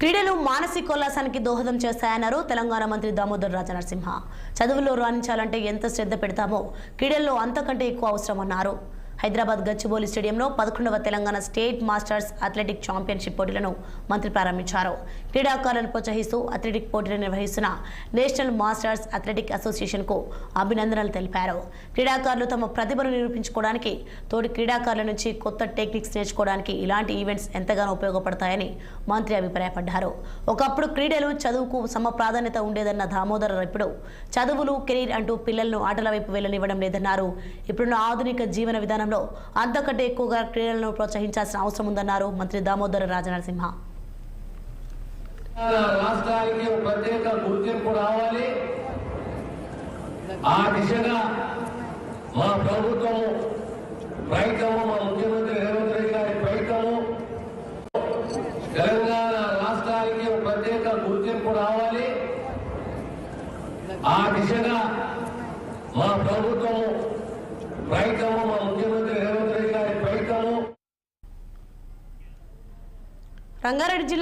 క్రీడలు మానసికోల్లాసానికి దోహదం చేస్తాయన్నారు తెలంగాణ మంత్రి దామోదర్ రాజనరసింహ. చదువుల్లో రాణించాలంటే ఎంత శ్రద్ధ పెడతామో క్రీడల్లో అంతకంటే ఎక్కువ అవసరమన్నారు. హైదరాబాద్ గచ్చిబౌలి స్టేడియంలో 11వ Telangana state masters athletic championship పోటీలను మంత్రి ప్రారంభించారు. క్రీడాకారులను ప్రోత్సహిస్తూ అథ్లెటిక్ పోటీలు నిర్వహిస్తున్న నేషనల్ మాస్టర్స్ అథ్లెటిక్ అసోసియేషన్కు అభినందనలు తెలిపారు. క్రీడాకారులు తమ ప్రతిభను నిరూపించుకోవడానికి, తోటి క్రీడాకారుల నుంచి కొత్త టెక్నిక్స్ నేర్చుకోవడానికి ఇలాంటి ఈవెంట్స్ ఎంతగానో ఉపయోగపడతాయని మంత్రి అభిప్రాయపడ్డారు. ఒకప్పుడు క్రీడలు చదువుకు సమ ప్రాధాన్యత ఉండేదన్న దామోదర్ ఇప్పుడు చదువులు కెరీర్ అంటూ పిల్లలను ఆటల వైపు వెళ్లనివ్వడం లేదన్నారు. ఇప్పుడున్న ఆధునిక జీవన విధానంలో అంతకంటే ఎక్కువగా క్రీడలను ప్రోత్సహించాల్సిన అవసరం ఉందన్నారు మంత్రి దామోదర్ రాజనరసింహ. రాష్ట్రానికి ప్రత్యేక గుర్తింపు రావాలి. ఆ దిశగా మా ప్రభుత్వము ప్రయత్నము, మా ముఖ్యమంత్రి రేవంత్ రెడ్డి గారి ప్రయత్నము, తెలంగాణ రాష్ట్రానికి ప్రత్యేక గుర్తింపు రావాలి. ఆ దిశగా మా ప్రభుత్వము ప్రయత్నము, మా ముఖ్యమంత్రి రేవంత్ రెడ్డి గారి ప్రయత్నము. రంగారెడ్డి జిల్లా